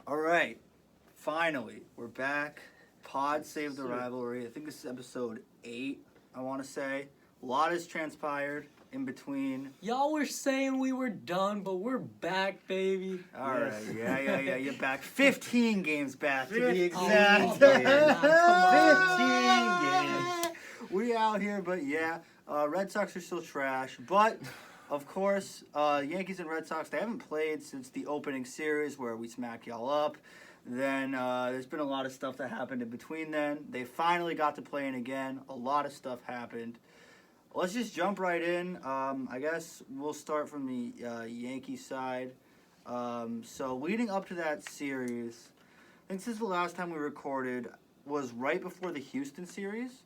All right, finally, we're back. Pod saved the rivalry. I think this is episode 8, I want to say. A lot has transpired in between. Y'all were saying we were done, but we're back, baby. All right, yeah, you're back. 15 games back, to be 15 exact. games. 15 games. We out here, but yeah, Red Sox are still trash. But, of course, Yankees and Red Sox, they haven't played since the opening series where we smacked y'all up. Then there's been a lot of stuff that happened in between then. They finally got to playing again. A lot of stuff happened. Let's just jump right in. I guess we'll start from the Yankee side. So leading up to that series, I think since the last time we recorded was right before the Houston series,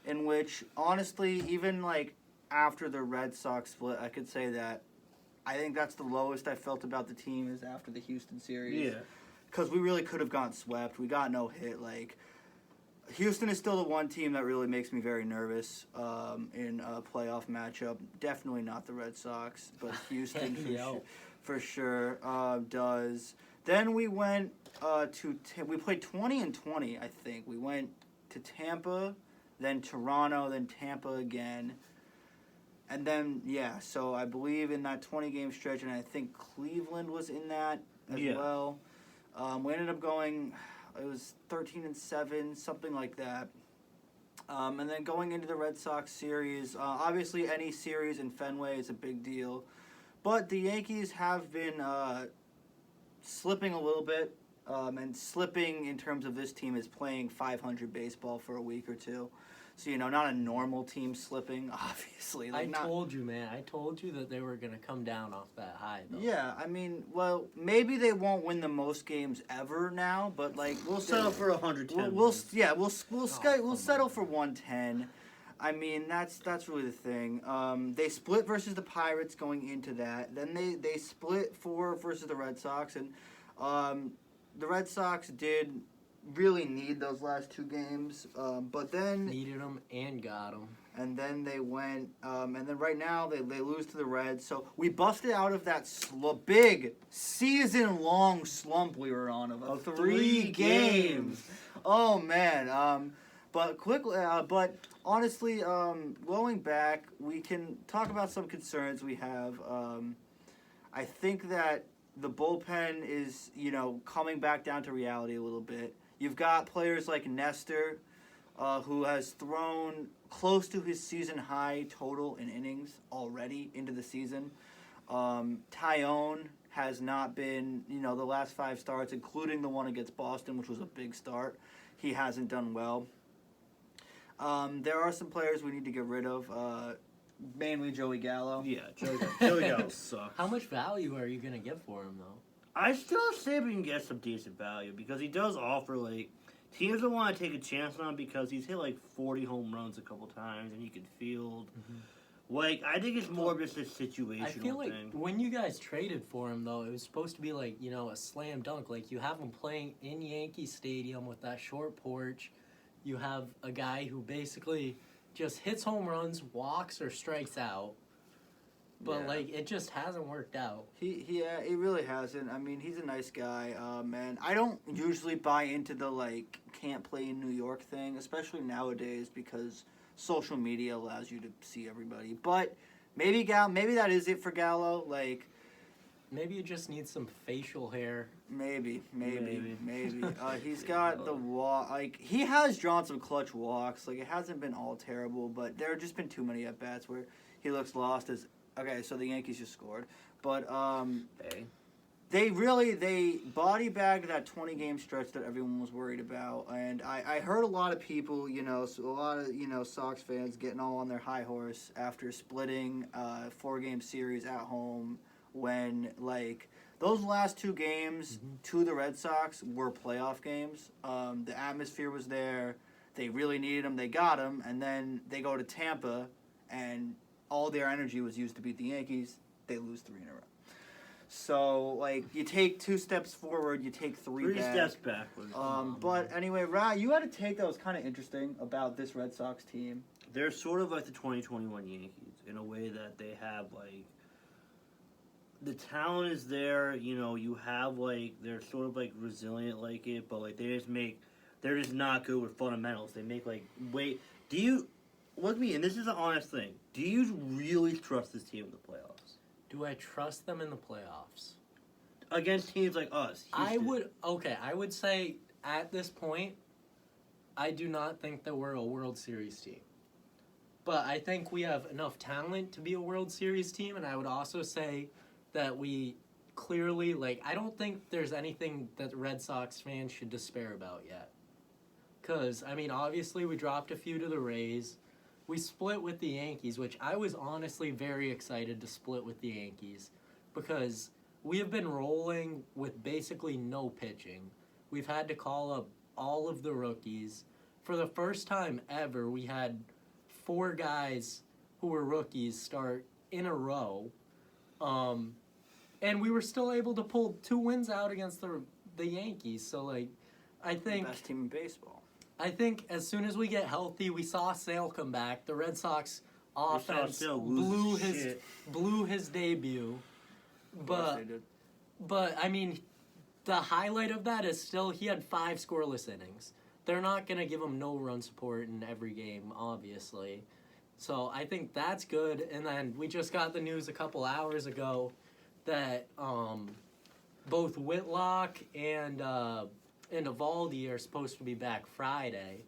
in which, honestly, even like after the Red Sox split, I could say that I think that's the lowest I felt about the team is after the Houston series. Yeah. Because we really could have gotten swept. We got no hit. Like, Houston is still the one team that really makes me very nervous in a playoff matchup. Definitely not the Red Sox, but Houston for sure does. Then we went we played 20 and 20, I think. We went to Tampa, then Toronto, then Tampa again. And then, yeah, so I believe in that 20-game stretch, and I think Cleveland was in that as well. We ended up going, it was 13 and 7, something like that. And then going into the Red Sox series, obviously any series in Fenway is a big deal. But the Yankees have been slipping a little bit, and slipping in terms of this team is playing 500 baseball for a week or two. So, not a normal team slipping, obviously. Like, told you, man. I told you that they were going to come down off that high, though. Yeah, I mean, well, maybe they won't win the most games ever now, but, like... We'll settle for 110. We'll settle for 110. I mean, that's really the thing. They split versus the Pirates going into that. Then they split versus the Red Sox, and the Red Sox did really need those last 2 games, but then... Needed them and got them. And then they went, and then right now they lose to the Reds. So we busted out of that big season-long slump we were on of 3 games. Oh, man. But honestly, going back, we can talk about some concerns we have. I think that the bullpen is, coming back down to reality a little bit. You've got players like Nestor, who has thrown close to his season high total in innings already into the season. Tyone has not been, the last 5 starts, including the one against Boston, which was a big start. He hasn't done well. There are some players we need to get rid of, mainly Joey Gallo. Yeah, Joey Gallo sucks. How much value are you going to get for him, though? I still say we can get some decent value because he does offer, like, teams don't want to take a chance on him because he's hit, like, 40 home runs a couple times and he can field. Mm-hmm. Like, I think it's more just a situational thing. I feel like when you guys traded for him, though, it was supposed to be, like, a slam dunk. Like, you have him playing in Yankee Stadium with that short porch. You have a guy who basically just hits home runs, walks, or strikes out. But, it just hasn't worked out. He really hasn't. I mean, he's a nice guy, man. I don't usually buy into the, can't play in New York thing, especially nowadays because social media allows you to see everybody. But maybe that is it for Gallo. Maybe you just need some facial hair. Maybe. He's got the walk. He has drawn some clutch walks. It hasn't been all terrible, but there have just been too many at-bats where he looks lost as... Okay, so the Yankees just scored. But they body bagged that 20-game stretch that everyone was worried about. And I heard a lot of people, a lot of, Sox fans getting all on their high horse after splitting a 4-game series at home when, those last 2 games to the Red Sox were playoff games. The atmosphere was there. They really needed them. They got them. And then they go to Tampa and... all their energy was used to beat the Yankees. They lose 3 in a row. So, you take 2 steps forward, you take 3 back. 3 steps backwards. But anyway, Ra, you had a take that was kind of interesting about this Red Sox team. They're sort of like the 2021 Yankees in a way that they have, the talent is there. You know, you have like they're sort of like resilient like it, but like they're just not good with fundamentals. They make like wait. Do you look me? And this is an honest thing. Do you really trust this team in the playoffs? Do I trust them in the playoffs? Against teams like us, Houston. I would say at this point, I do not think that we're a World Series team. But I think we have enough talent to be a World Series team, and I would also say that we clearly, like, I don't think there's anything that the Red Sox fans should despair about yet. Because, I mean, obviously we dropped a few to the Rays. We split with the Yankees, which I was honestly very excited to split with the Yankees because we have been rolling with basically no pitching. We've had to call up all of the rookies. For the first time ever, we had 4 guys who were rookies start in a row. And we were still able to pull 2 wins out against the Yankees. So, like, I think... The best team in baseball. I think as soon as we get healthy, we saw Sale come back. The Red Sox offense blew his debut. But I mean, the highlight of that is still he had 5 scoreless innings. They're not going to give him no run support in every game, obviously. So I think that's good. And then we just got the news a couple hours ago that both Whitlock and Evaldi are supposed to be back Friday.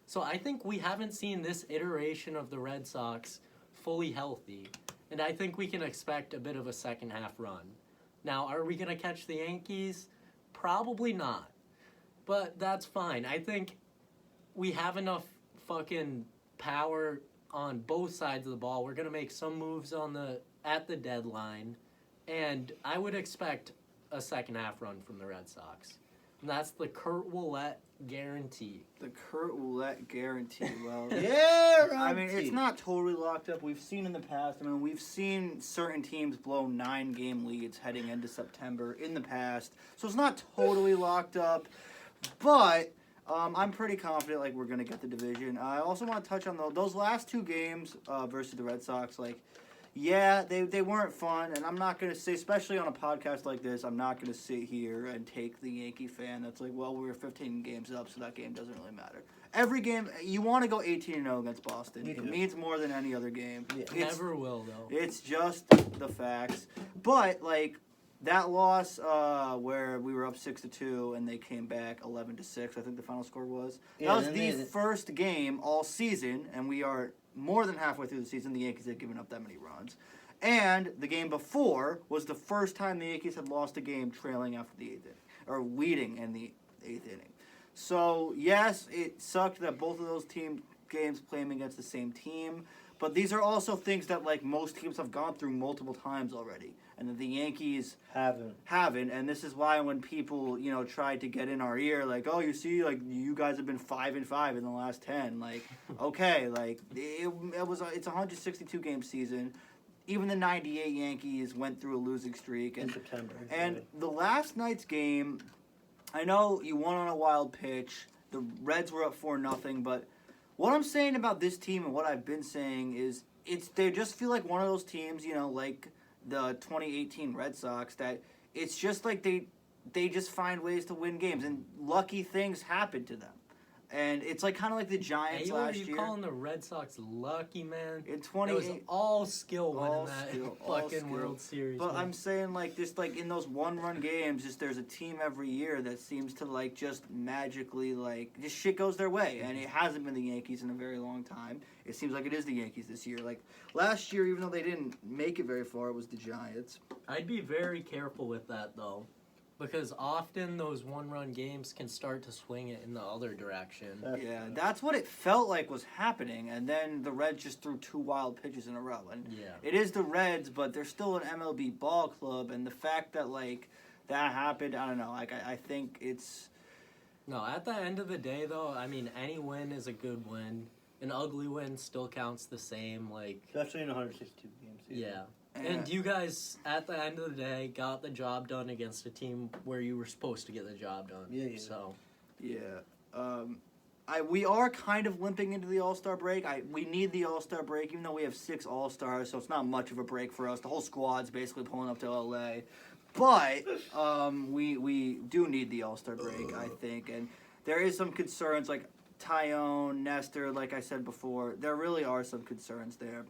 So I think we haven't seen this iteration of the Red Sox fully healthy. And I think we can expect a bit of a second half run. Now, are we going to catch the Yankees? Probably not. But that's fine. I think we have enough fucking power on both sides of the ball. We're going to make some moves at the deadline. And I would expect a second half run from the Red Sox. And that's the Kurt Willett guarantee. The Kurt Willett guarantee. Well, yeah, right. I mean, it's not totally locked up. We've seen in the past. I mean, we've seen certain teams blow 9-game leads heading into September in the past. So it's not totally locked up. But I'm pretty confident, like, we're going to get the division. I also want to touch on those last 2 games versus the Red Sox, like, yeah, they weren't fun, and I'm not going to say, especially on a podcast like this, I'm not going to sit here and take the Yankee fan that's like, well, we were 15 games up, so that game doesn't really matter. Every game, you want to go 18-0 against Boston. It means more than any other game. Yeah. Never will, though. It's just the facts. But, like, that loss where we were up 6-2 and they came back 11-6, I think the final score was. Yeah, that was the first game all season, and we are more than halfway through the season. The Yankees had given up that many runs. And the game before was the first time the Yankees had lost a game trailing after the 8th inning, or leading in the 8th inning. So, yes, it sucked that both of those games playing against the same team, but these are also things that, like, most teams have gone through multiple times already, and that the Yankees haven't. And this is why when people, you know, tried to get in our ear, like, oh, you see, like, you guys have been 5-5 in the last 10. Like, okay, like, it's a 162-game season. Even the 98 Yankees went through a losing streak. In September. And the last night's game, I know you won on a wild pitch. The Reds were up 4-0, but what I'm saying about this team and what I've been saying is they just feel like one of those teams, you know, like the 2018 Red Sox, that it's just like they just find ways to win games, and lucky things happen to them. And it's like kind of like the Giants last year. You calling the Red Sox lucky, man? In 20, it was all skill winning that fucking World Series. But man. I'm saying, like, just like in those one-run games, just there's a team every year that seems to, like, just magically, like, just shit goes their way. And it hasn't been the Yankees in a very long time. It seems like it is the Yankees this year. Like, last year, even though they didn't make it very far, it was the Giants. I'd be very careful with that, though. Because often those one-run games can start to swing it in the other direction. Yeah, that's what it felt like was happening, and then the Reds just threw 2 wild pitches in a row. And it is the Reds, but they're still an MLB ball club, and the fact that, like, that happened, I don't know. Like, I think it's... No, at the end of the day, though, I mean, any win is a good win. An ugly win still counts the same, like... Especially in 162 games. Yeah. And you guys, at the end of the day, got the job done against a team where you were supposed to get the job done. Yeah. So. Yeah. we are kind of limping into the All-Star break. We need the All-Star break, even though we have 6 All-Stars, so it's not much of a break for us. The whole squad's basically pulling up to LA. But we do need the All-Star break, I think. And there is some concerns, like Tyone, Nestor, like I said before. There really are some concerns there.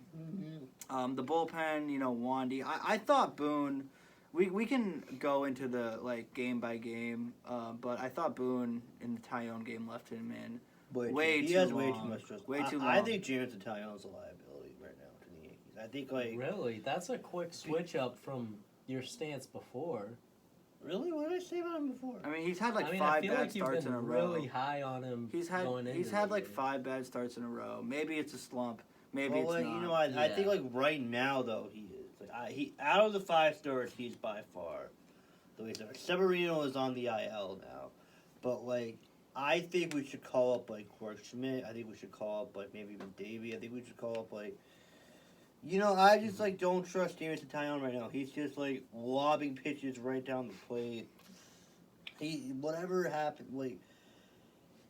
The bullpen, Wandy. I thought Boone... We can go into the game by game, but I thought Boone in the Tyone game left him in way too long. Way too much trust. Way too long. I think Jameson Tyone's a liability right now to the Yankees. I think Really? That's a quick switch up from your stance before. Really? What did I say about him before? I mean, he's had 5 bad starts in a row. Really high on him. He's had 5 bad starts in a row. Maybe it's a slump. Maybe it's not. I think right now though he is. He out of the 5 starts, he's by far the leader. Severino is on the IL now, but I think we should call up Clark Schmidt. I think we should call up maybe even Davey. I think we should call up I just don't trust Jameson Tyone right now. He's just lobbing pitches right down the plate. Whatever happened,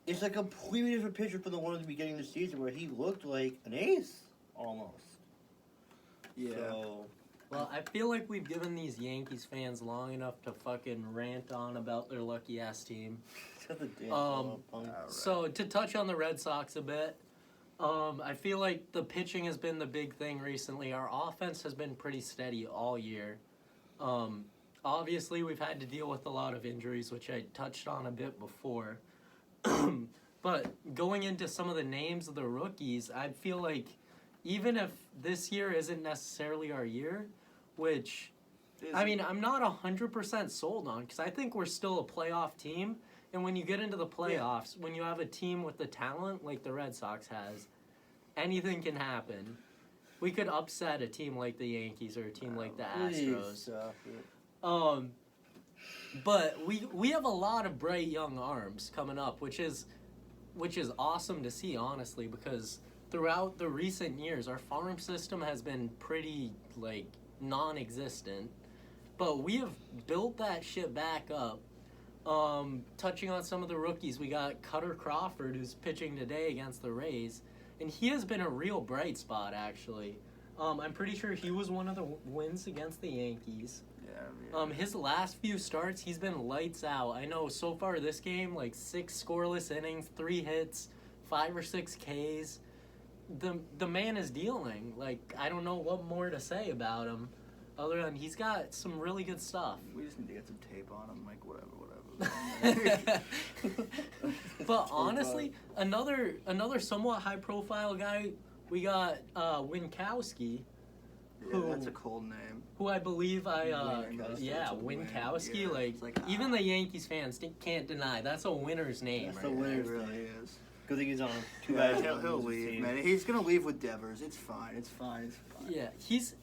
it's a completely different picture from the one at the beginning of the season where he looked like an ace almost. Yeah. So, well, I feel like we've given these Yankees fans long enough to fucking rant on about their lucky-ass team. So, to touch on the Red Sox a bit, I feel like the pitching has been the big thing recently. Our offense has been pretty steady all year. Obviously, we've had to deal with a lot of injuries, which I touched on a bit before. But going into some of the names of the rookies, I feel like even if this year isn't necessarily our year, which, I'm not 100% sold on, because I think we're still a playoff team, and when you get into the playoffs, when you have a team with the talent like the Red Sox has, anything can happen. We could upset a team like the Yankees or a team like the Astros. But we have a lot of bright young arms coming up, which is awesome to see, honestly, because throughout the recent years, our farm system has been pretty, non-existent. But we have built that shit back up. Touching on some of the rookies, we got Cutter Crawford, who's pitching today against the Rays. And he has been a real bright spot, actually. I'm pretty sure he was one of the wins against the Yankees. Yeah. His last few starts, he's been lights out. I know so far this game, 6 scoreless innings, 3 hits, 5 or 6 Ks. The man is dealing. I don't know what more to say about him, other than he's got some really good stuff. We just need to get some tape on him, whatever. But honestly, another somewhat high-profile guy, we got Winkowski. Yeah, that's a cold name. Who I believe Winkowski. Winkowski. Even the Yankees fans can't deny that's a winner's name. That's right a winner's It really is. Good thing he's on 2 Yeah, guys. he'll leave, man. He's gonna leave with Devers. It's fine. Yeah, he's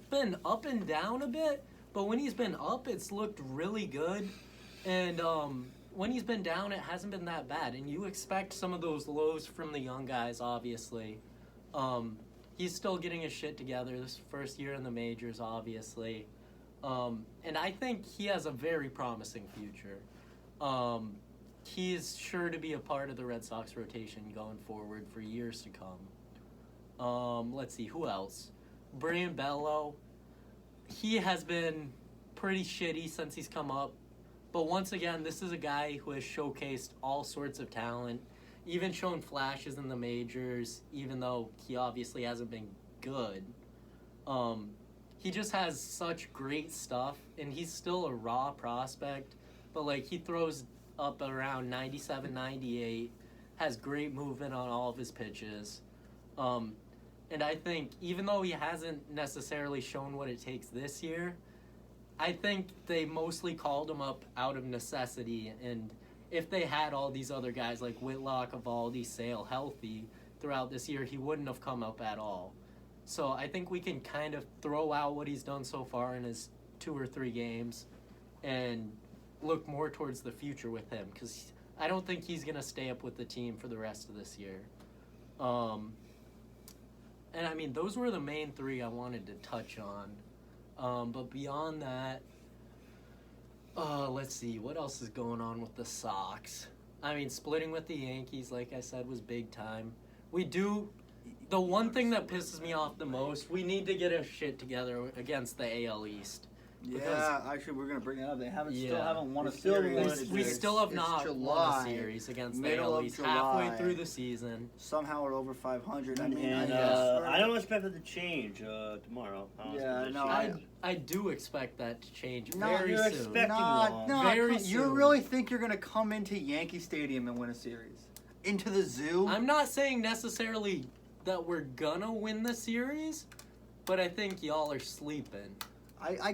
been up and down a bit, but when he's been up, it's looked really good, and when he's been down, it hasn't been that bad. And you expect some of those lows from the young guys, obviously. He's still getting his shit together. This first year in the majors, obviously, and I think he has a very promising future. He's sure to be a part of the Red Sox rotation going forward for years to come. Let's see, who else? Brian Bello. He has been pretty shitty since he's come up. But once again, this is a guy who has showcased all sorts of talent, even shown flashes in the majors, even though he obviously hasn't been good. He just has such great stuff, and he's still a raw prospect. But, he throws up around 97, 98, has great movement on all of his pitches. And I think even though he hasn't necessarily shown what it takes this year, I think they mostly called him up out of necessity. And if they had all these other guys like Whitlock, Evaldi, Sale healthy throughout this year, he wouldn't have come up at all. So I think we can kind of throw out what he's done so far in his 2 or 3 games and look more towards the future with him, because I don't think he's going to stay up with the team for the rest of this year. And those were the main 3 I wanted to touch on. But beyond that, let's see, what else is going on with the Sox? I mean, splitting with the Yankees, like I said, was big time. The one thing that pisses me off the most, we need to get our shit together against the AL East. Yeah, actually, we're gonna bring it up. They still haven't won a still series. won. We still have It's not July, won a series against the middle AL of East July. halfway through the season. Somehow we're over 500. I mean, And I don't expect it to change tomorrow. Yeah, no, I do expect that to change No, very you're soon. expecting wrong. Very You soon. really think you're gonna come into Yankee Stadium and win a series? Into the zoo? I'm not saying necessarily that we're gonna win the series, but I think y'all are sleeping.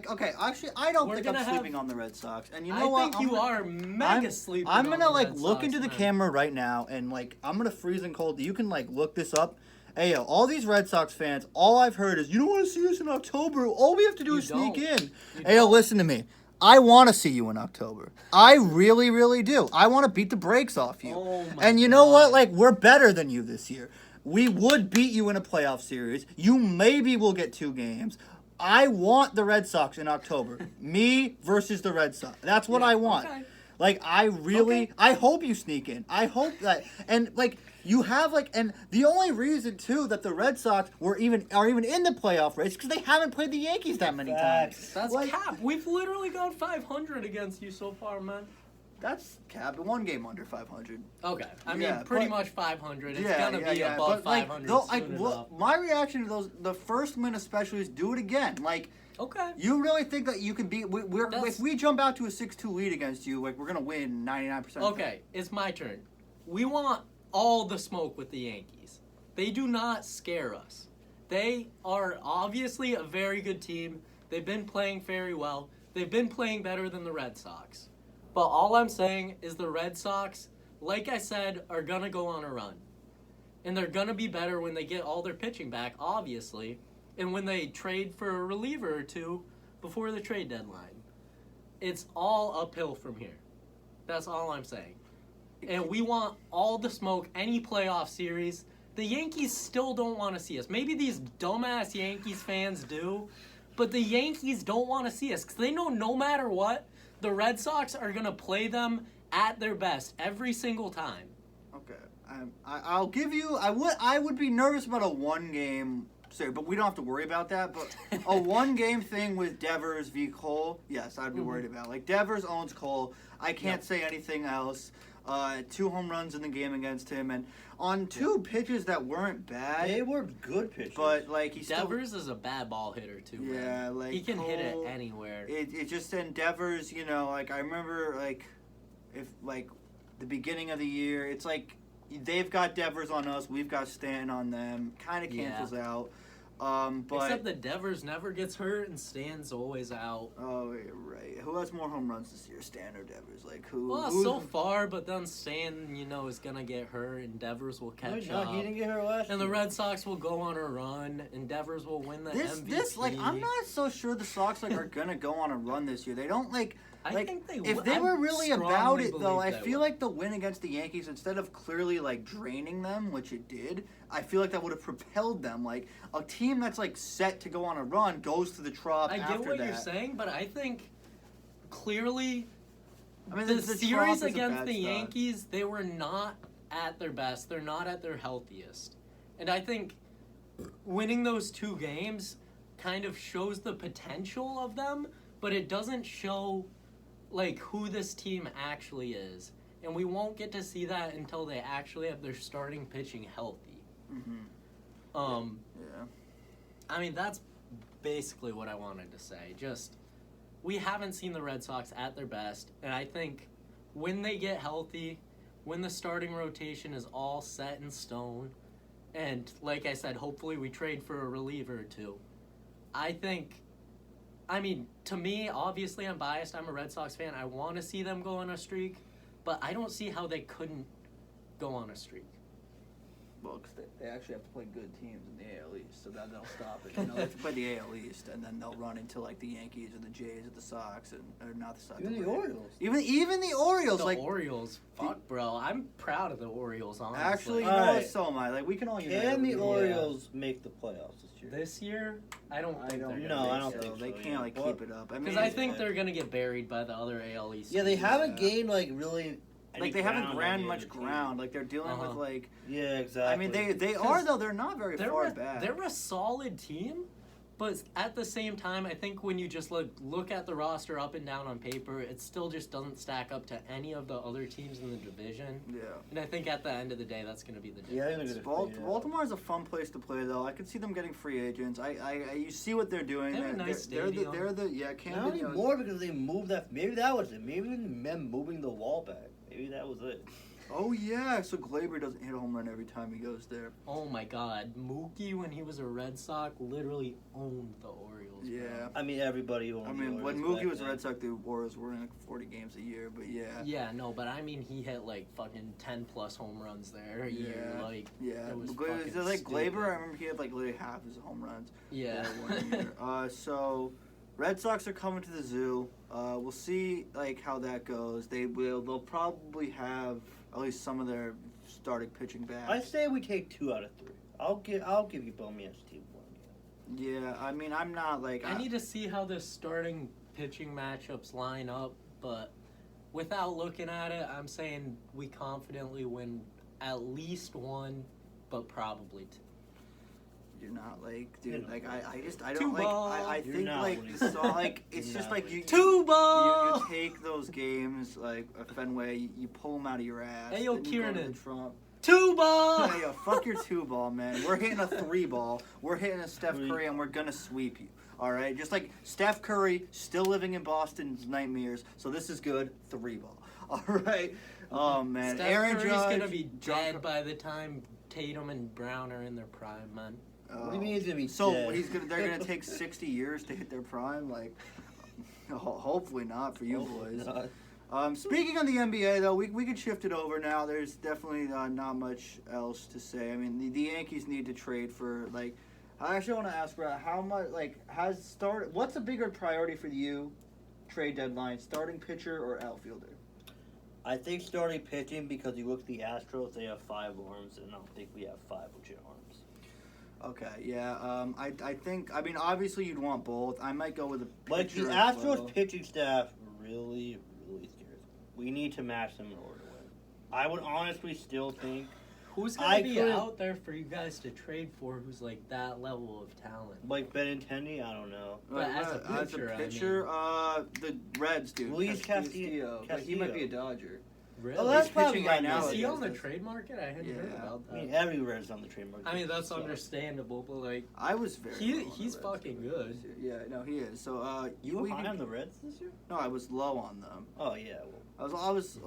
Okay, actually, I don't We're think I'm gonna sleeping on the Red Sox. And you know I what? think you are mega I'm- sleeping. I'm on gonna the like Red look Sox, into the man. camera right now and like I'm gonna freeze and cold. You can like look this up. Hey yo, all these Red Sox fans, all I've heard is you don't want to see us in October. All we have to do You is sneak don't. in. You Hey yo, don't. listen to me. I want to see you in October. I really, really do. I want to beat the brakes off you. Oh my And you know what? God. Like we're better than you this year. We would beat you in a playoff series. You maybe will get 2 games. I want the Red Sox in October. Me versus the Red Sox. That's what I want. Okay. Like I really, Okay. I hope you sneak in. I hope that, and like you have like, and the only reason too that the Red Sox are even in the playoff race because they haven't played the Yankees that many times. Facts. That's Like, cap. We've literally got 500 against you so far, man. That's cap. 1 game under 500. Okay. I mean, Yeah, pretty but- much 500. It's Yeah, gonna yeah, be yeah. above But like, 500 though, soon enough. my reaction to those, the first win especially, is do it again. Like. Okay. You really think that you can beat? If we jump out to a 6-2 lead against you, like we're gonna win 99%. Okay, it's my turn. We want all the smoke with the Yankees. They do not scare us. They are obviously a very good team. They've been playing very well. They've been playing better than the Red Sox. But all I'm saying is the Red Sox, like I said, are gonna go on a run. And they're gonna be better when they get all their pitching back, obviously. And when they trade for a reliever or 2 before the trade deadline. It's all uphill from here. That's all I'm saying. And we want all the smoke, any playoff series. The Yankees still don't want to see us. Maybe these dumbass Yankees fans do, but the Yankees don't want to see us because they know no matter what, the Red Sox are going to play them at their best every single time. Okay, I'll give you. I would be nervous about a 1-game. Sorry, but we don't have to worry about that. But a 1-game thing with Devers v. Cole, yes, I'd be worried about. Like Devers owns Cole. I can't say anything else. 2 home runs in the game against him, and on 2 pitches that weren't bad. They were good pitches. But like he still. Devers is a bad ball hitter too. Yeah, man. like he can hit it Cole, anywhere. It just in Devers, you know, like I remember like if like the beginning of the year, it's like they've got Devers on us, we've got Stanton on them. Kind of cancels out. But Except that Devers never gets hurt and Stan's always out. oh, you're right. Who has more home runs this year, Stan or Devers? Like who? Well, who's- so far, but then Stan, is gonna get hurt and Devers will catch No, up. he didn't get her last And the year. Red Sox will go on a run, and Devers will win the MVP. this like I'm not so sure the Sox like are gonna go on a run this year. They don't like. I Like, think they if will. they I were really about strongly it, though, believe I they feel will. like the win against the Yankees, instead of clearly like draining them, which it did, I feel like that would have propelled them. Like a team that's like set to go on a run goes to the Trop I after get what that. you're saying, but I think clearly I mean, the Trop series is a against bad the start. Yankees, they were not at their best. They're not at their healthiest. And I think winning those 2 games kind of shows the potential of them, but it doesn't show like who this team actually is. And we won't get to see that until they actually have their starting pitching healthy. Yeah. I mean, that's basically what I wanted to say. Just, we haven't seen the Red Sox at their best, and I think when they get healthy, when the starting rotation is all set in stone, and like I said, hopefully we trade for a reliever or 2, I mean, to me, obviously I'm biased. I'm a Red Sox fan. I want to see them go on a streak, but I don't see how they couldn't go on a streak. Well, because they actually have to play good teams in the AL East, so that they'll stop it. They have to play the AL East, and then they'll run into like the Yankees or the Jays or the Sox, or not the Sox. Even the Orioles. Even the Orioles, The like Orioles, fuck, bro. I'm proud of the Orioles, honestly. actually, you All know what? right. So am I. Like we can all unite. Can the over Orioles make the playoffs this year? This year, I don't think they're No, gonna I don't so. think They so, can't yeah. like Well, keep it up. I mean, because I think they're gonna get buried by the other AL East. Yeah, they teams. haven't gained like really like they haven't ran much ground. Like they're dealing with like. Yeah, exactly. I mean, they are though. They're not very far back. They're a solid team, but at the same time, I think when you just look at the roster up and down on paper, it still just doesn't stack up to any of the other teams in the division. Yeah. And I think at the end of the day, that's going to be the Yeah, difference. Baltimore is a fun place to play, though. I could see them getting free agents. You see what they're doing. They have a nice stadium. They're the Not anymore because they moved that. Maybe that was it. Maybe them moving the wall back. Maybe that was it. Oh yeah, so Glaber doesn't hit a home run every time he goes there. Oh my God, Mookie when he was a Red Sox literally owned the Orioles. Yeah. Bro. I mean, everybody owned I the mean, when Orioles Mookie back was a then. Red Sox, the Orioles were in like 40 games a year. But yeah. Yeah, no, but I mean, he hit like fucking 10+ home runs there a year. Like, yeah. it was Is it like Glaber? I remember he had like literally half his home runs. Yeah. One year. So, Red Sox are coming to the zoo. We'll see like how that goes. They'll probably have at least some of their starting pitching back. I say we take 2 out of 3. I'll give you Bomian's team 1 game. Yeah, I mean, I'm not like. I need to see how the starting pitching matchups line up, but without looking at it, I'm saying we confidently win at least 1, but probably 2. You're not like, dude. You're Like not I don't like. I You're think not like winning. so like it's You're just not like winning. Two you ball. take those games like a Fenway. You pull them out of your ass. Hey, yo, then you go to Kiernan. the Trump. 2 ball. Hey, yo, fuck your 2-ball, man. We're hitting a 3-ball. We're hitting a Steph Three. Curry, and we're gonna sweep you. All right, just like Steph Curry, still living in Boston's nightmares. So this is good. 3-ball. All right. Oh man, Steph Aaron Curry's Judge gonna be John- dead by the time Tatum and Brown are in their prime, man. What do you mean he's gonna be So dead? they're gonna take 60 years to hit their prime. Like, hopefully not for you boys. Speaking of the NBA, though, we could shift it over now. There's definitely not much else to say. I mean, the Yankees need to trade for like. I actually want to ask Brad, how much what's a bigger priority for you? Trade deadline, starting pitcher or outfielder? I think starting pitching because you look at the Astros, they have 5 arms, and I don't think we have 5 legit arms. Okay, yeah. I think. I mean, obviously you'd want both. I might go with a pitcher. Like the as Astros well. pitching staff really scares me. We need to match them in order to win. I would honestly still think Who's gonna be out there for you guys to trade for? Who's like that level of talent? like Benintendi, I don't know. But as a pitcher, the Reds do. Luis Castillo. But he might be a Dodger. Really? Oh, that's He's probably pitching right now. Is he Yes, on the that's- trade market? I hadn't heard Yeah. about I that. mean, every Red's on the trade market. I mean, that's so. understandable, but like, I was very. low on the he's Reds fucking this good. year. Yeah, no, he is. So, You were we high could- on the Reds this year? No, I was low on them. Oh yeah. Well, I was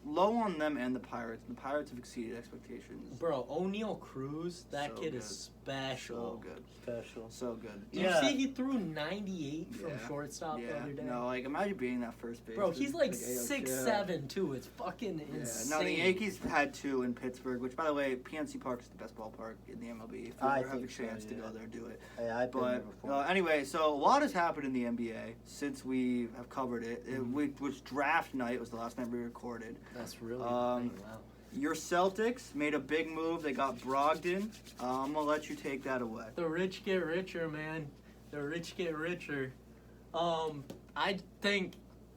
low on them and the Pirates. The Pirates have exceeded expectations. Bro, O'Neal Cruz, that So kid good. is special. So good. special. So good. Did Yeah. you see he threw 98 from Yeah. shortstop the Yeah. other day? No, like imagine being that first base. Bro, he's like AO, 6'7" too. It's fucking Yeah. insane. No, the Yankees had 2 in Pittsburgh, which, by the way, PNC Park is the best ballpark in the MLB. If you I ever have a think so, chance to yeah. go there, do it. Hey, I've been there But before. anyway, so a lot has happened in the NBA since we have covered it. It was draft night. It was the last night we recorded. That's really Um, the thing, wow. Your Celtics made a big move. They got Brogdon. I'm gonna let you take that away. The rich get richer, man. The rich get richer. I think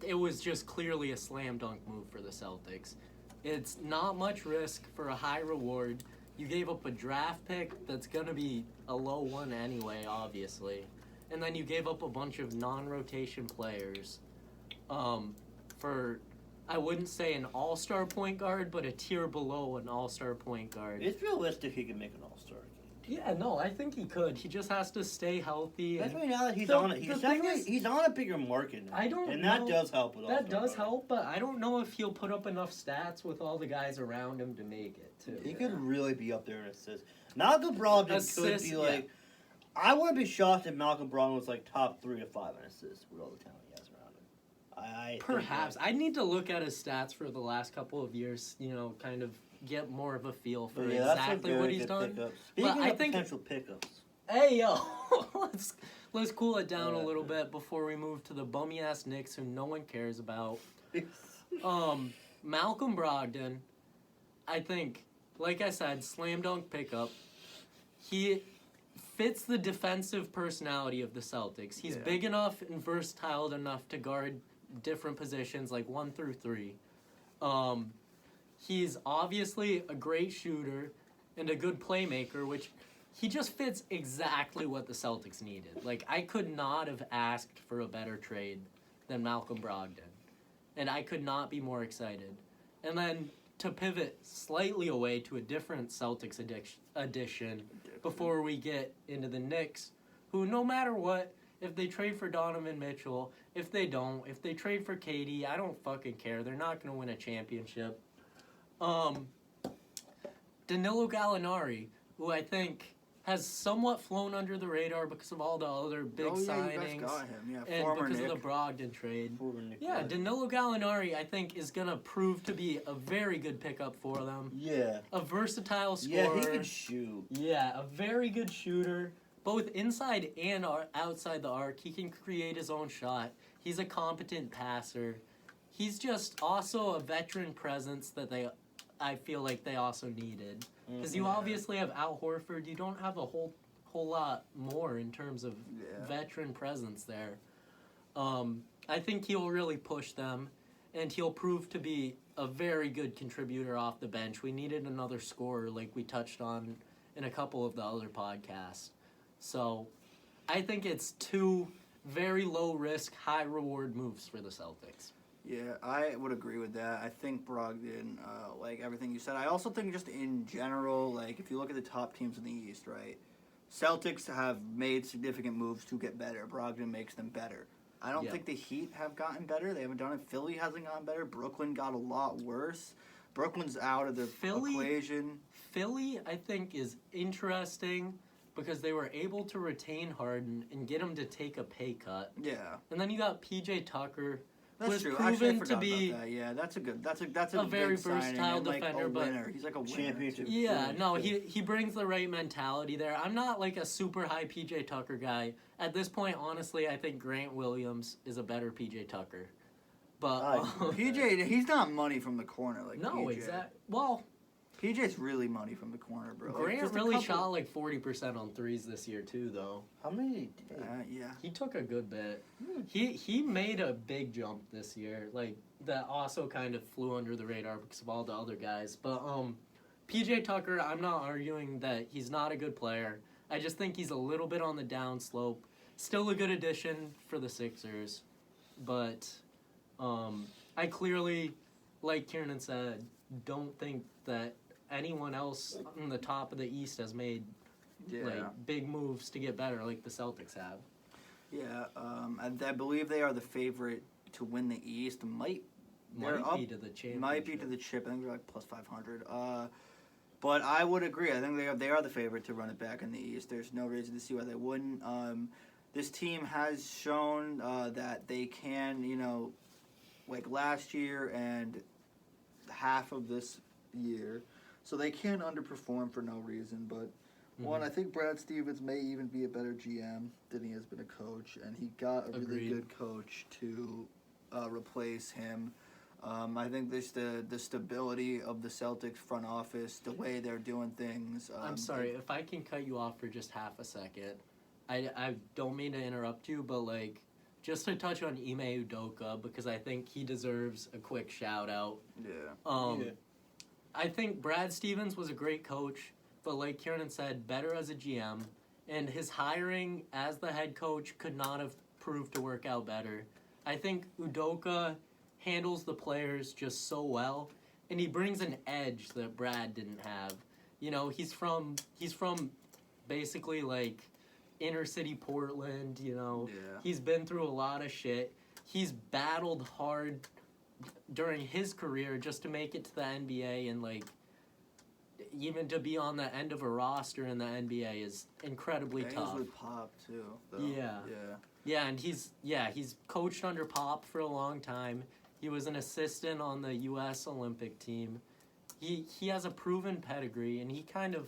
it was just clearly a slam dunk move for the Celtics. It's not much risk for a high reward. You gave up a draft pick that's gonna be a low one anyway, obviously, and then you gave up a bunch of non-rotation players for, I wouldn't say an all-star point guard, but a tier below an all-star point guard. It's realistic he can make an All-Star game. Yeah, no, I think he could. He just has to stay healthy. And Especially now that he's The- on it. the thing is- He's on a bigger market now. I don't and know. that does help with that All-Star does voting. help, but I don't know if he'll put up enough stats with all the guys around him to make it, too. He could really be up there in assists. Malcolm Brogdon could Assists, be yeah. like. I wouldn't be shocked if Malcolm Brogdon was like top 3 to 5 in assists with all the talent he has around him. I think Perhaps. that- I need to look at his stats for the last couple of years, kind of get more of a feel for Yeah, that's a exactly very what he's good done. pickup. Speaking I of think- potential pickups, Hey, yo, let's cool it down a Alright. little bit before we move to the bummy-ass Knicks who no one cares about. Malcolm Brogdon, I think, like I said, slam dunk pickup. He fits the defensive personality of the Celtics. He's Yeah. big enough and versatile enough to guard different positions like 1 through 3. He's obviously a great shooter and a good playmaker, which he just fits exactly what the Celtics needed. Like, I could not have asked for a better trade than Malcolm Brogdon. And I could not be more excited. And then to pivot slightly away to a different Celtics addition before we get into the Knicks, who no matter what, if they trade for Donovan Mitchell, if they don't, if they trade for KD, I don't fucking care. They're not going to win a championship. Danilo Gallinari, who I think has somewhat flown under the radar because of all the other big signings. You guys got him. Yeah, and former because Nick. of the Brogdon trade. Nick, Yeah, Danilo Gallinari, I think, is going to prove to be a very good pickup for them. Yeah. A versatile scorer. Yeah, he can shoot. Yeah, a very good shooter, both inside and outside the arc. He can create his own shot. He's a competent passer. He's just also a veteran presence that I feel like they also needed. Because you obviously have Al Horford. You don't have a whole lot more in terms of veteran presence there. I think he'll really push them, and he'll prove to be a very good contributor off the bench. We needed another scorer like we touched on in a couple of the other podcasts. So I think it's two very low-risk, high-reward moves for the Celtics. Yeah, I would agree with that. I think Brogdon, like everything you said. I also think just in general, like if you look at the top teams in the East, right? Celtics have made significant moves to get better. Brogdon makes them better. I don't think the Heat have gotten better. They haven't done it. Philly hasn't gotten better. Brooklyn got a lot worse. Brooklyn's out of the equation. Philly, I think, is interesting because they were able to retain Harden and get him to take a pay cut. Yeah. And then you got PJ Tucker. That's true. Proven Actually, I to be about that. Yeah, that's a very big signing versatile and, like, defender, a but winner. He's like a winner. Championship. Yeah, no, he brings the right mentality there. I'm not like a super high PJ Tucker guy. At this point, honestly, I think Grant Williams is a better PJ Tucker. But PJ, he's not money from the corner like no, PJ. exactly. Well, PJ's really money from the corner, bro. Grant really shot like 40% on threes this year too, though. How many? Yeah. He took a good bit. He made a big jump this year, like that also kind of flew under the radar because of all the other guys. But PJ Tucker, I'm not arguing that he's not a good player. I just think he's a little bit on the downslope. Still a good addition for the Sixers, but I clearly, like Kieran said, don't think that anyone else on the top of the East has made like big moves to get better like the Celtics have. Yeah, I believe they are the favorite to win the East. Might be to the championship. Might be to the chip. I think they're like plus 500. But I would agree. I think they are the favorite to run it back in the East. There's no reason to see why they wouldn't. This team has shown that they can, like last year and half of this year. So they can underperform for no reason. But, one, I think Brad Stevens may even be a better GM than he has been a coach. And he got a really good coach to replace him. I think there's the stability of the Celtics front office, the way they're doing things. I'm sorry, if I can cut you off for just half a second. I don't mean to interrupt you, but like just to touch on Ime Udoka because I think he deserves a quick shout out. Yeah. I think Brad Stevens was a great coach, but like Kieran said, better as a GM, and his hiring as the head coach could not have proved to work out better. I think Udoka handles the players just so well, and he brings an edge that Brad didn't have. He's from basically like inner city Portland, He's been through a lot of shit. He's battled hard during his career just to make it to the NBA, and like even to be on the end of a roster in the NBA is incredibly tough. He was with Pop too. Though. Yeah, and he's coached under Pop for a long time. He was an assistant on the U.S. Olympic team. He has a proven pedigree, and he kind of,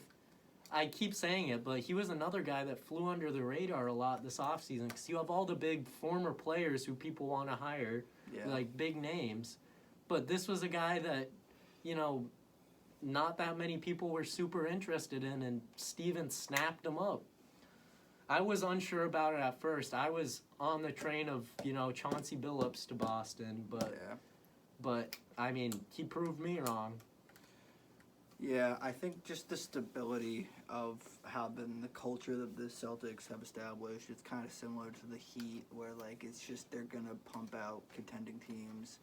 I keep saying it, but he was another guy that flew under the radar a lot this offseason because you have all the big former players who people want to hire, like big names. But this was a guy that, not that many people were super interested in, and Stevens snapped him up. I was unsure about it at first. I was on the train of, Chauncey Billups to Boston, but but I mean, he proved me wrong. Yeah, I think just the stability of how the culture that the Celtics have established, it's kind of similar to the Heat, where like it's just they're gonna pump out contending teams.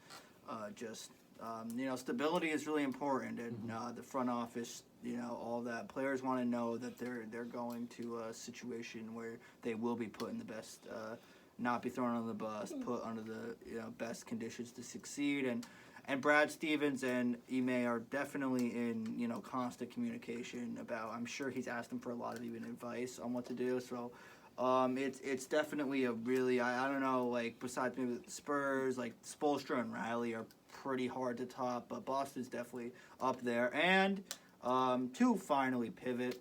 Stability is really important, and the front office, all that players want to know that they're going to a situation where they will be put in the best, not be thrown under the bus, put under the best conditions to succeed, and Brad Stevens and Ime are definitely in constant communication about. I'm sure he's asked them for a lot of even advice on what to do. So it's definitely a really I don't know, like besides maybe the Spurs, like Spoelstra and Riley are pretty hard to top, but Boston's definitely up there. And to finally pivot,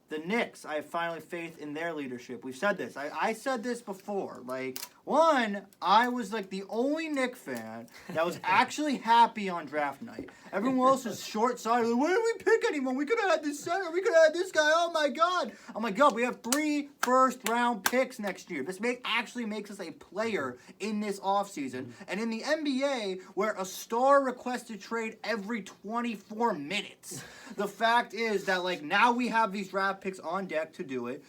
the Knicks, I have finally faith in their leadership. We've said this. I said this before. Like, one, I was like the only Knicks fan that was actually happy on draft night. Everyone else is short-sighted. Like, why didn't we pick anyone? We could have had this center. We could have had this guy. Oh, my God. I'm like, God, we have 3 first-round picks next year. This actually makes us a player in this offseason. And in the NBA, where a star requests to trade every 24 minutes, the fact is that, like, now we have these draft picks on deck to do it.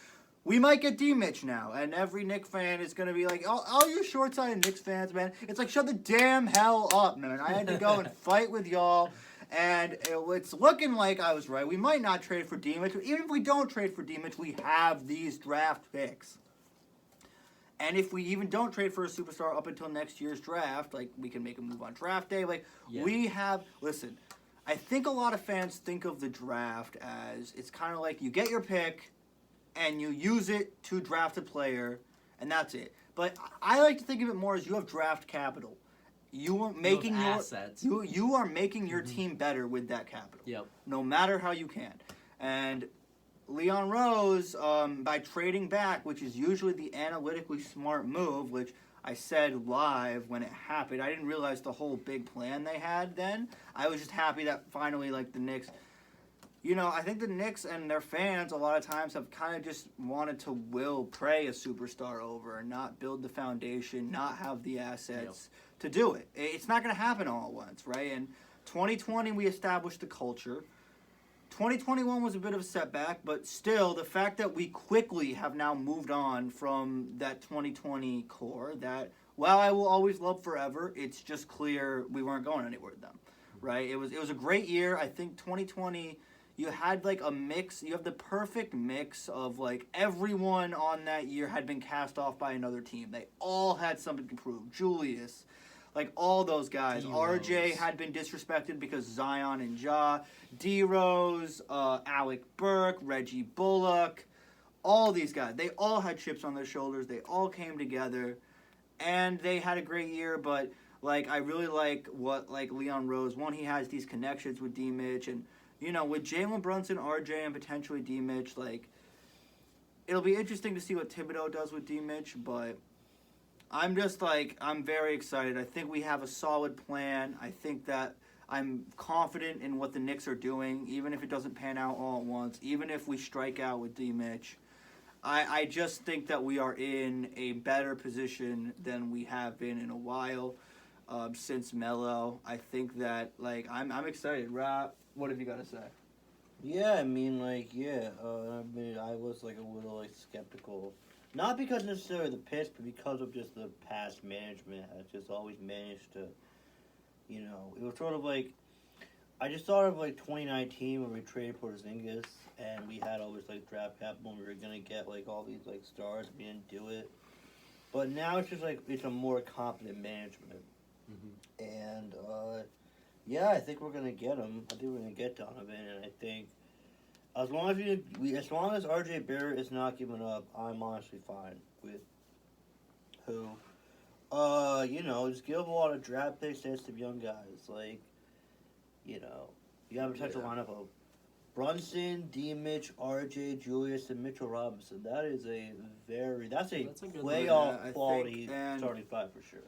We might get D-Mitch now, and every Knicks fan is going to be like, all you short-sighted Knicks fans, man, it's like, shut the damn hell up, man. I had to go and fight with y'all, and it's looking like I was right. We might not trade for D-Mitch, but even if we don't trade for D-Mitch, we have these draft picks. And if we even don't trade for a superstar up until next year's draft, like, we can make a move on draft day. Like, we have, listen, I think a lot of fans think of the draft as it's kind of like you get your pick and you use it to draft a player, and that's it. But I like to think of it more as you have draft capital. You are making your assets. You are making your team better with that capital. Yep. No matter how you can. And Leon Rose, by trading back, which is usually the analytically smart move, which I said live when it happened. I didn't realize the whole big plan they had then. I was just happy that finally, like, the Knicks... I think the Knicks and their fans a lot of times have kind of just wanted to pray a superstar over and not build the foundation, not have the assets to do it. It's not going to happen all at once, right? And 2020, we established the culture. 2021 was a bit of a setback, but still, the fact that we quickly have now moved on from that 2020 core that, while I will always love forever, it's just clear we weren't going anywhere with them, right? It was a great year. I think 2020... You had, like, a mix. You have the perfect mix of, like, everyone on that year had been cast off by another team. They all had something to prove. Julius, like, all those guys. D-Rose. RJ had been disrespected because Zion and Ja. D-Rose, Alec Burke, Reggie Bullock, all these guys. They all had chips on their shoulders. They all came together, and they had a great year, but, like, I really like what, like, Leon Rose, one, he has these connections with D-Mitch, and with Jalen Brunson, RJ, and potentially D-Mitch, like, it'll be interesting to see what Thibodeau does with D-Mitch, but I'm just, like, I'm very excited. I think we have a solid plan. I think that I'm confident in what the Knicks are doing, even if it doesn't pan out all at once, even if we strike out with D-Mitch. I just think that we are in a better position than we have been in a while since Melo. I think that, like, I'm excited. Rob, what have you got to say? Yeah, I mean, like, I was, like, a little, like, skeptical. Not because necessarily of the pitch, but because of just the past management. I just always managed to, it was sort of like, I just thought of, like, 2019 when we traded for Porzingis, and we had all this, like, draft capital, and we were going to get, like, all these, like, stars, and we didn't do it. But now it's just, like, it's a more competent management. And, yeah, I think we're gonna get him. I think we're gonna get Donovan, and I think as long as RJ Barrett is not giving up, I'm honestly fine with who. Just give a lot of draft picks to some young guys. Like, you have a potential lineup of Brunson, D-Mitch, RJ, Julius, and Mitchell Robinson. That's a good playoff quality starting five for sure.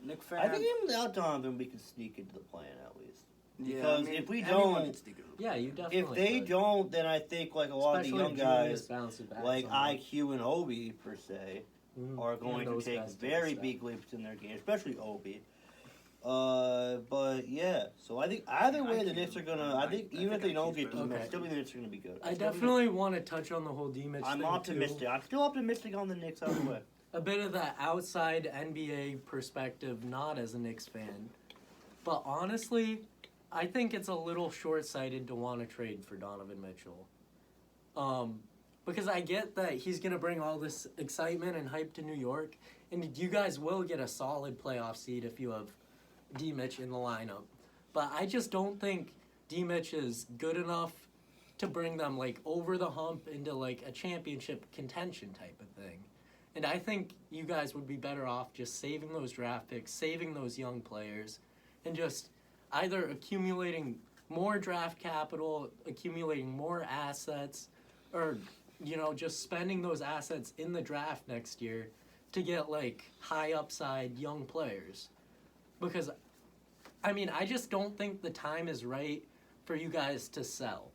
Nick fan. I think even without Donovan, we can sneak into the plan at least. Yeah, Because if we don't, you definitely if they could. don't, then I think like a lot Especially of the young if Julius guys, bounces back like somewhat. IQ and Obi per se, are going to those take guys take a very step. big leaps in their game, especially Obi. But So I think either way the Knicks are gonna. I think even if they don't get D-Mitch, Okay. I still think the Knicks are gonna be good. I definitely want to touch on the whole D-Mitch I'm thing, optimistic. too. I'm still optimistic on the Knicks either way. A bit of that outside NBA perspective, not as a Knicks fan. But honestly, I think it's a little short-sighted to want to trade for Donovan Mitchell. Because I get that he's going to bring all this excitement and hype to New York, and you guys will get a solid playoff seed if you have D-Mitch in the lineup. But I just don't think D-Mitch is good enough to bring them, like, over the hump into, like, a championship contention type of thing. And I think you guys would be better off just saving those draft picks, saving those young players, and just either accumulating more draft capital, accumulating more assets, or, you know, just spending those assets in the draft next year to get, like, high upside young players. Because, I mean, I just don't think the time is right for you guys to sell.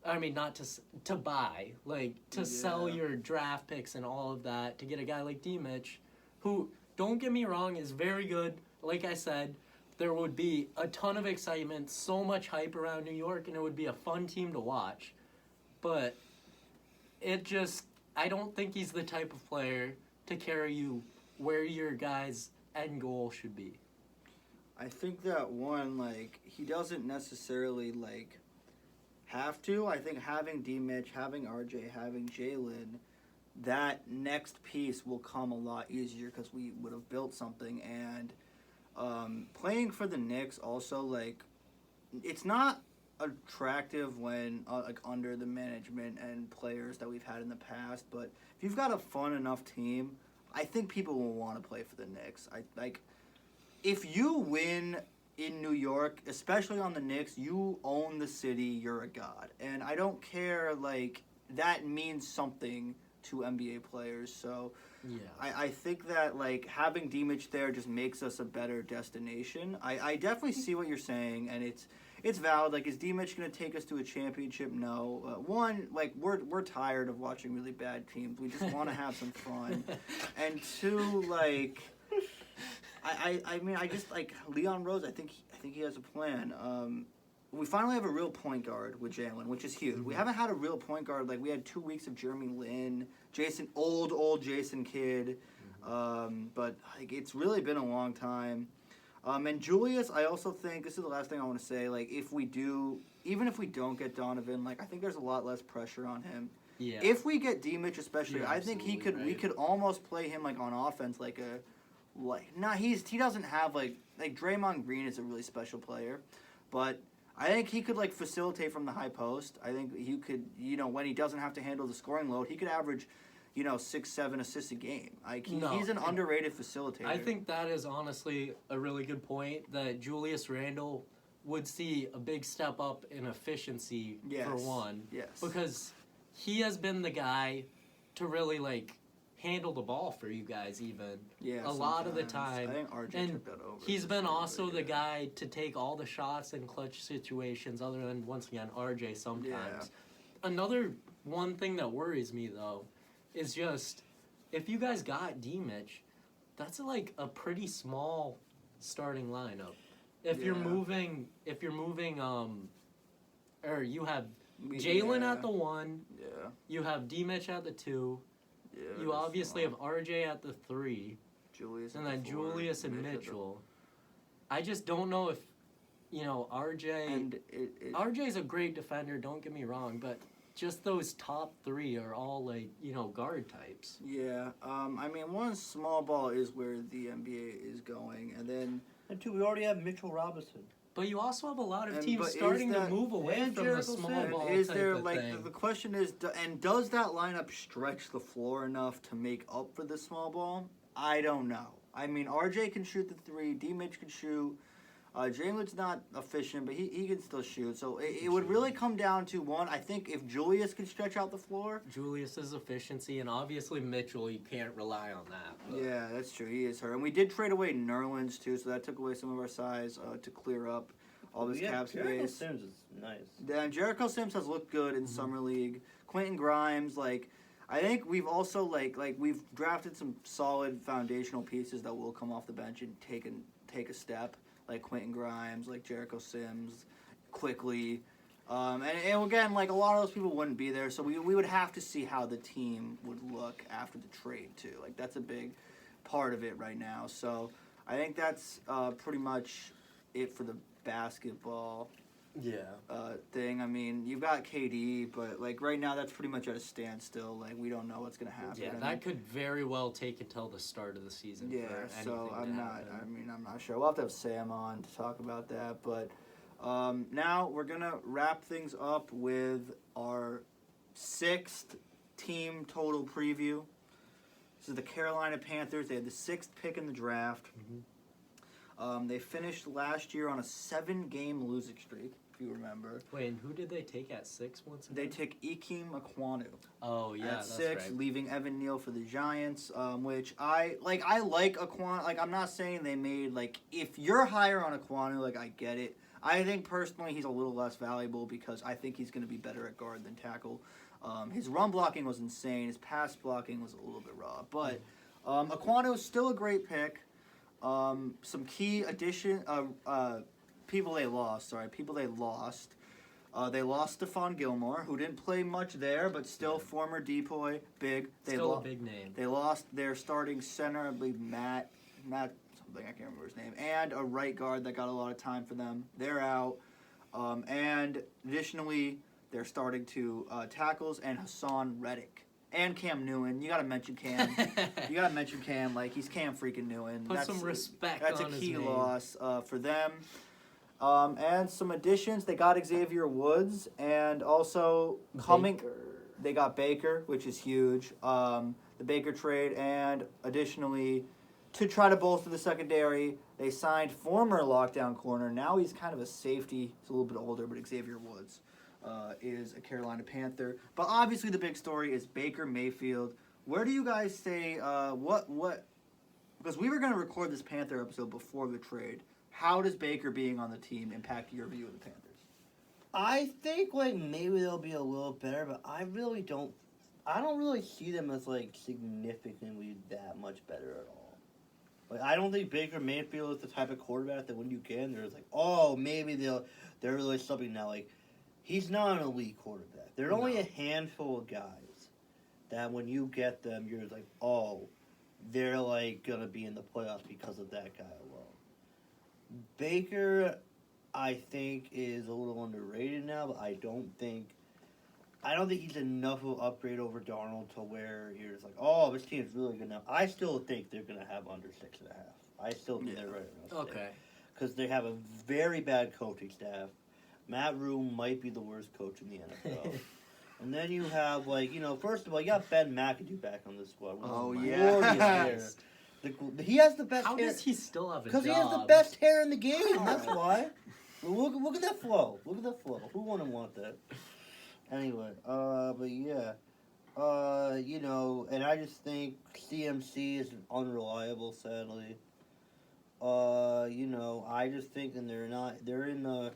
I mean, not to buy, like, to sell your draft picks and all of that to get a guy like D-Mitch, who, don't get me wrong, is very good. Like I said, there would be a ton of excitement, so much hype around New York, and it would be a fun team to watch. But it just, I don't think he's the type of player to carry you where your guys' end goal should be. I think that one, like, he doesn't necessarily, like, have to. I think having D-Mitch, having RJ, having Jalen, that next piece will come a lot easier because we would have built something. And playing for the Knicks also, like, it's not attractive when, like, under the management and players that we've had in the past. But if you've got a fun enough team, I think people will want to play for the Knicks. If you win in New York, especially on the Knicks, you own the city, you're a god. And I don't care, like, that means something to NBA players. So Yeah. I think that, like, having D-Mitch there just makes us a better destination. I definitely see what you're saying, and it's valid. Like, is D-Mitch going to take us to a championship? No. One, like, we're tired of watching really bad teams. We just want to have some fun. And two, like, I mean, I just, like, Leon Rose, I think he has a plan. We finally have a real point guard with Jalen, which is huge. We haven't had a real point guard. Like, we had 2 weeks of Jeremy Lin, old Jason Kidd. But, like, it's really been a long time. And Julius, I also think, this is the last thing I want to say, like, even if we don't get Donovan, like, I think there's a lot less pressure on him. Yeah. If we get D-Mitch especially, You're I think we absolutely could almost play him, like, on offense, he doesn't have, like Draymond Green is a really special player, but I think he could, like, facilitate from the high post. I think he could, you know, when he doesn't have to handle the scoring load, he could average, you know, 6-7 assists a game. Like, he's an underrated facilitator. I think that is honestly a really good point, that Julius Randle would see a big step up in efficiency for one. Yes. Because he has been the guy to really, like, handle the ball for you guys even. Yeah, a lot of the sometimes. time. I think RJ And took that over. he's for been sure, also but the yeah. guy to take all the shots in clutch situations, other than, once again, RJ sometimes. Yeah. Another one thing that worries me, though, is just, if you guys got D-Mitch, that's like a pretty small starting lineup. If you're moving, or you have Jalen at the 1, Yeah. you have D-Mitch at the 2, Yeah. you obviously have RJ at the 3, Julius and at then the 4, Julius and Mitch at the- Mitchell. I just don't know if, you know, RJ... And RJ's a great defender, don't get me wrong, but just those top 3 are all, like, you know, guard types. Yeah, I mean, one, small ball is where the NBA is going, and then... And two, we already have Mitchell Robinson. But you also have a lot of And- teams but is starting to that- move away and from the Jericho small Sims. ball Is type there, of like, thing. the question is, does that lineup stretch the floor enough to make up for the small ball? I don't know. I mean, RJ can shoot the 3, D-Mitch can shoot. Jalen's not efficient, but he can still shoot. So it would really come down to, one, I think if Julius can stretch out the floor. Julius's efficiency, and obviously Mitchell, you can't rely on that. But. Yeah, that's true. He is hurt. And we did trade away Nerlens, too, so that took away some of our size to clear up all this cap Jericho space. Sims is nice. Then Jericho Sims has looked good in Summer League. Quentin Grimes, like, I think we've also, like we've drafted some solid foundational pieces that will come off the bench and take a step. like Quentin Grimes, like Jericho Sims, quickly. And again, like a lot of those people wouldn't be there, so we would have to see how the team would look after the trade too. Like that's a big part of it right now. So I think that's pretty much it for the basketball thing. I mean, you've got KD, but like right now that's pretty much at a standstill. Like we don't know what's gonna happen. Yeah, that could very well take until the start of the season. Yeah, for so anything I'm to not. happen. I mean, I'm not sure. We'll have to have Sam on to talk about that, but. Now we're going to wrap things up with our 6th team total preview. This is the Carolina Panthers. They had the 6th pick in the draft. They finished last year on a 7-game losing streak, if you remember. Wait, and who did they take at 6 once again? They took Ikem Ekwonu Oh, yeah, at that's 6, right. leaving Evan Neal for the Giants, which I like Ekwonu. Like, I'm not saying they made, like, if you're higher on Ekwonu, like, I get it. I think personally he's a little less valuable because I think he's going to be better at guard than tackle. His run blocking was insane. His pass blocking was a little bit raw. But Ekwonu is still a great pick. Some key people they lost. They lost Stephon Gilmore, who didn't play much there, but still former depoy, big. Still a big name. They lost their starting center, I believe Matt something, I can't remember his name, and a right guard that got a lot of time for them. They're out. And additionally, they're starting to tackles and Hassan Reddick. And Cam Newton. You got to mention Cam. Like, he's Cam freaking Newton. Put some respect That's on a key his name. loss for them. And some additions. They got Xavier Woods. And also they got Baker, which is huge. The Baker trade. And additionally, to try to bolster the secondary, they signed former lockdown corner. Now he's kind of a safety. He's a little bit older, but Xavier Woods is a Carolina Panther. But obviously the big story is Baker Mayfield. Where do you guys say what? Because we were going to record this Panther episode before the trade. How does Baker being on the team impact your view of the Panthers? I think like maybe they'll be a little better, but I don't really see them as like significantly that much better at all. Like, I don't think Baker Mayfield is the type of quarterback that when you get in, there's like, oh, maybe they're really something now. Like, he's not an elite quarterback. There are only a handful of guys that when you get them, you're like, oh, they're like gonna be in the playoffs because of that guy alone. Baker, I think, is a little underrated now, but I don't think he's enough of an upgrade over Darnold to where you're just like, oh, this team's really good now. I still think they're going to have under 6.5. I still think they're right around 6. Okay. Because they have a very bad coaching staff. Matt Rule might be the worst coach in the NFL. And then you have, like, first of all, you got Ben McAdoo back on the squad. Oh, yeah. He has the best How hair. does he still have a job? Because he has the best hair in the game. That's why. Look at that flow. Who wouldn't want that? Anyway, but yeah, and I just think CMC is unreliable, sadly. I just think, and they're in the,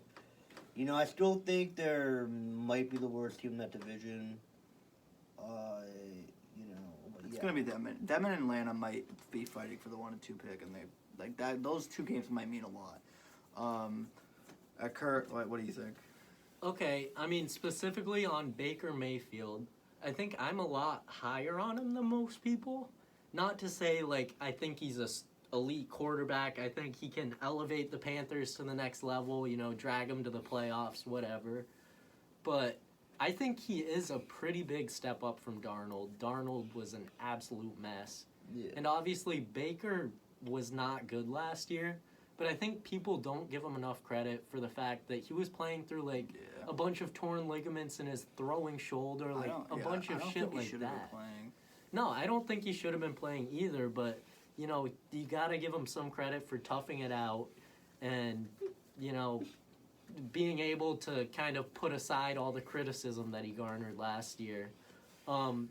I still think they might be the worst team in that division. But It's going to be them. Them and Atlanta might be fighting for the 1 and 2 pick, and they, like that. Those 2 games might mean a lot. Kurt, what do you think? Okay, I mean, specifically on Baker Mayfield, I think I'm a lot higher on him than most people. Not to say, like, I think he's a elite quarterback. I think he can elevate the Panthers to the next level, drag them to the playoffs, whatever. But I think he is a pretty big step up from Darnold. Darnold was an absolute mess. Yeah. And obviously, Baker was not good last year. But I think people don't give him enough credit for the fact that he was playing through, a bunch of torn ligaments in his throwing shoulder, a bunch of shit like that. No, I don't think he should have been playing either, but, you got to give him some credit for toughing it out and, being able to kind of put aside all the criticism that he garnered last year. And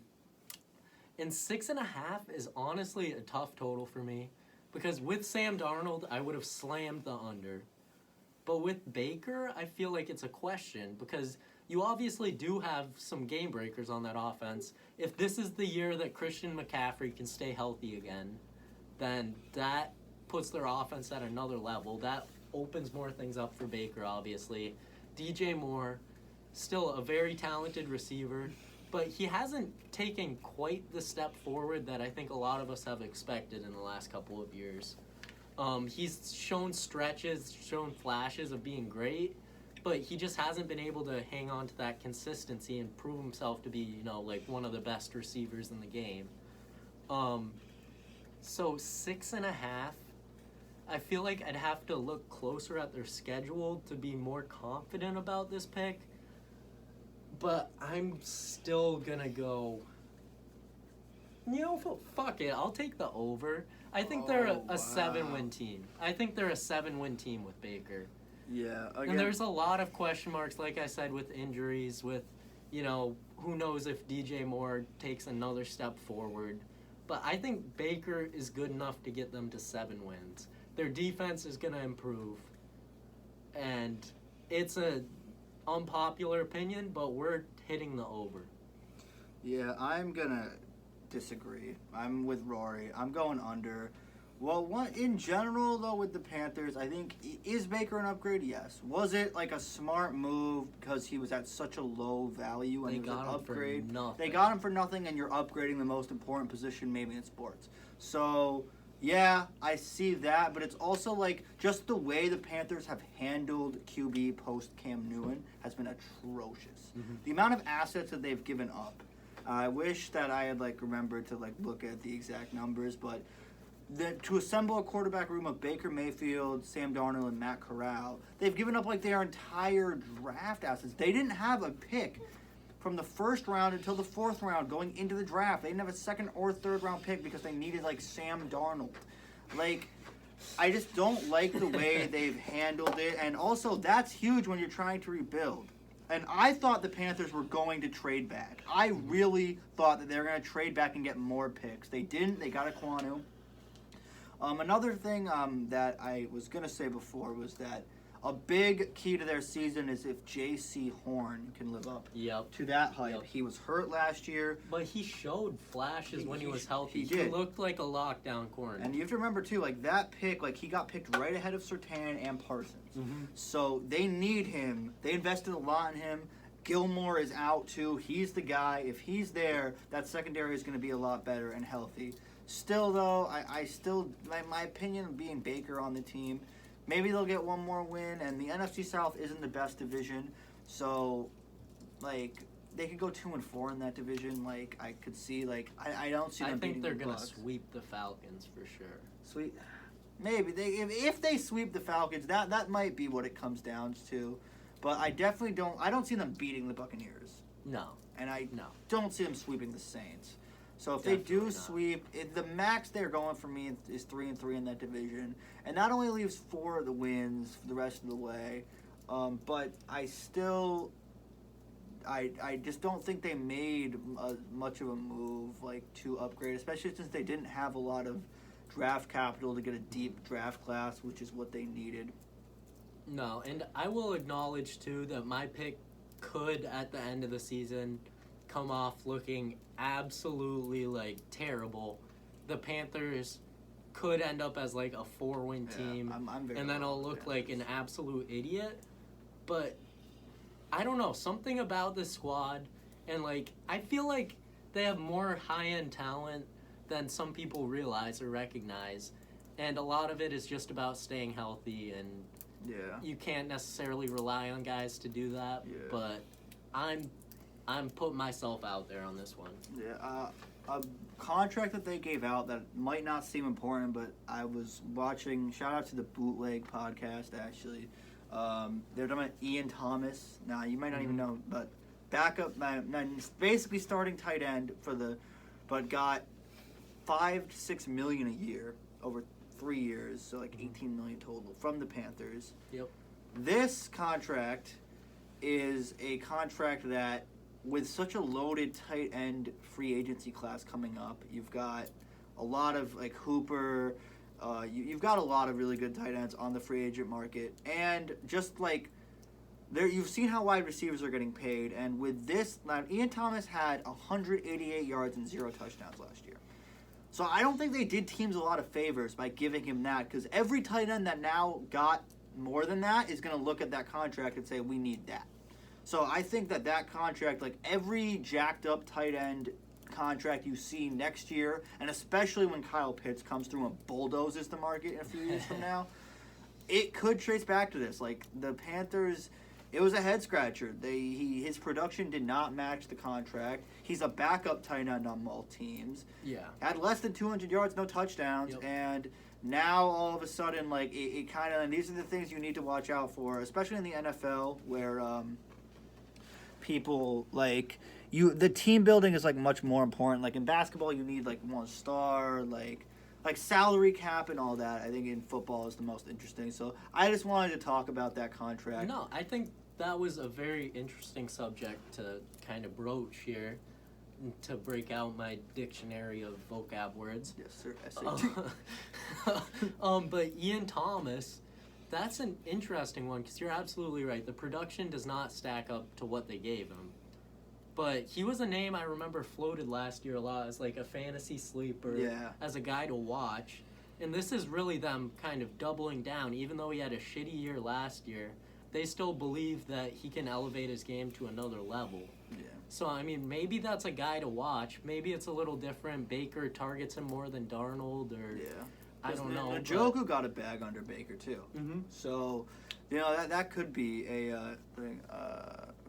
6.5 is honestly a tough total for me. Because with Sam Darnold, I would have slammed the under. But with Baker, I feel like it's a question. Because you obviously do have some game breakers on that offense. If this is the year that Christian McCaffrey can stay healthy again, then that puts their offense at another level. That opens more things up for Baker, obviously. DJ Moore, still a very talented receiver, but he hasn't taken quite the step forward that I think a lot of us have expected in the last couple of years. He's shown stretches, shown flashes of being great, but he just hasn't been able to hang on to that consistency and prove himself to be, like one of the best receivers in the game. So 6.5, I feel like I'd have to look closer at their schedule to be more confident about this pick, but I'm still gonna go, fuck it, I'll take the over. I think they're a 7-win team. I think they're a 7-win team with Baker. Yeah. Again, And there's a lot of question marks, like I said, with injuries, with, who knows if DJ Moore takes another step forward. But I think Baker is good enough to get them to 7 wins. Their defense is going to improve. And it's an unpopular opinion, but we're hitting the over. Yeah, I'm going to disagree. I'm with Rory. I'm going under. Well, in general, though, with the Panthers, I think, is Baker an upgrade? Yes. Was it like a smart move because he was at such a low value and They it was an got him upgrade? for nothing. They got him for nothing, and you're upgrading the most important position maybe in sports. So, yeah, I see that, but it's also like just the way the Panthers have handled QB post Cam Newton has been atrocious. Mm-hmm. The amount of assets that they've given up. I wish that I had remembered to look at the exact numbers, but to assemble a quarterback room of Baker Mayfield, Sam Darnold, and Matt Corral, they've given up their entire draft assets. They didn't have a pick from the first round until the 4th round going into the draft. They didn't have a 2nd or 3rd round pick because they needed Sam Darnold. I just don't like the way they've handled it, and also that's huge when you're trying to rebuild. And I thought the Panthers were going to trade back. I really thought that they were going to trade back and get more picks. They didn't. They got Aquanu. Another thing that I was going to say before was that a big key to their season is if J.C. Horn can live up to that hype. Yep. He was hurt last year. But he showed flashes when he was healthy. He did. Looked like a lockdown corner. And you have to remember, too, that pick, he got picked right ahead of Surtain and Parsons. Mm-hmm. So they need him. They invested a lot in him. Gilmore is out, too. He's the guy. If he's there, that secondary is going to be a lot better and healthy. Still, though, I still, my opinion of being Baker on the team, maybe they'll get one more win, and the NFC South isn't the best division, so, they could go 2-4 in that division, I could see, I don't see them beating the Bucks. I think they're going to sweep the Falcons for sure. Sweet. Maybe. If they sweep the Falcons, that might be what it comes down to, but I definitely don't see them beating the Buccaneers. No. And I No. don't see them sweeping the Saints. So if Definitely they do not. sweep, the max they're going for me is 3-3 in that division, and that only leaves 4 of the wins for the rest of the way. But I still, I just don't think they made much of a move to upgrade, especially since they didn't have a lot of draft capital to get a deep draft class, which is what they needed. No, and I will acknowledge too that my pick could at the end of the season come off looking absolutely terrible. The Panthers could end up as a 4-win team, I'm very and then I'll look like an absolute idiot. But I don't know, something about this squad, and I feel like they have more high-end talent than some people realize or recognize, and a lot of it is just about staying healthy, and you can't necessarily rely on guys to do that. Yeah. But I'm putting myself out there on this one. Yeah, a contract that they gave out that might not seem important, but I was watching, shout out to the Bootleg podcast, actually. They're talking about Ian Thomas. Now, you might not even know, but backup, basically starting tight end but got $5 to $6 million a year over 3 years, so 18 million total from the Panthers. Yep. This contract is a contract that, with such a loaded tight end free agency class coming up, you've got a lot of Hooper, you've got a lot of really good tight ends on the free agent market, and just you've seen how wide receivers are getting paid, and with this, Ian Thomas had 188 yards and 0 touchdowns last year. So I don't think they did teams a lot of favors by giving him that, because every tight end that now got more than that is going to look at that contract and say, we need that. So I think that contract, like every jacked up tight end contract you see next year, and especially when Kyle Pitts comes through and bulldozes the market in a few years from now, it could trace back to this. Like the Panthers, it was a head scratcher. His production did not match the contract. He's a backup tight end on most teams. Yeah. Had less than 200 yards, no touchdowns, and now all of a sudden, like it kind of. And these are the things you need to watch out for, especially in the NFL, where people like the team building is like much more important. Like in basketball, you need like one star, like salary cap and all that. I think in football is the most interesting. So I just wanted to talk about that contract. No, I think that was a very interesting subject to kind of broach here, to break out my dictionary of vocab words. Yes, sir. SAT. But Ian Thomas, that's an interesting one because you're absolutely right. The production does not stack up to what they gave him. But he was a name I remember floated last year a lot as like a fantasy sleeper, as a guy to watch. And this is really them kind of doubling down. Even though he had a shitty year last year, they still believe that he can elevate his game to another level. Yeah. So, I mean, maybe that's a guy to watch. Maybe it's a little different. Baker targets him more than Darnold, or I don't know. Njoku got a bag under Baker, too. Mm-hmm. So, that could be a thing.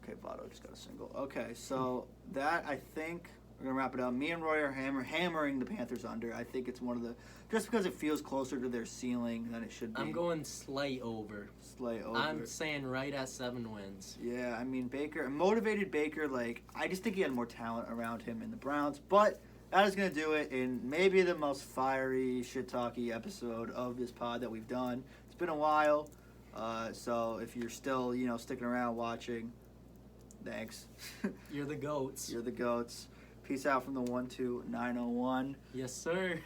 Okay, Votto just got a single. Okay, so that, I think, we're going to wrap it up. Me and Roy are hammering the Panthers under. I think it's one of the, just because it feels closer to their ceiling than it should be. I'm going slight over. Slight over. I'm saying right at 7 wins. Yeah, I mean, Baker, motivated Baker, like, I just think he had more talent around him in the Browns. But that is going to do it in maybe the most fiery, shit-talky episode of this pod that we've done. It's been a while. So if you're still, sticking around watching, thanks. You're the GOATs. You're the GOATs. Peace out from the 12901. Yes, sir.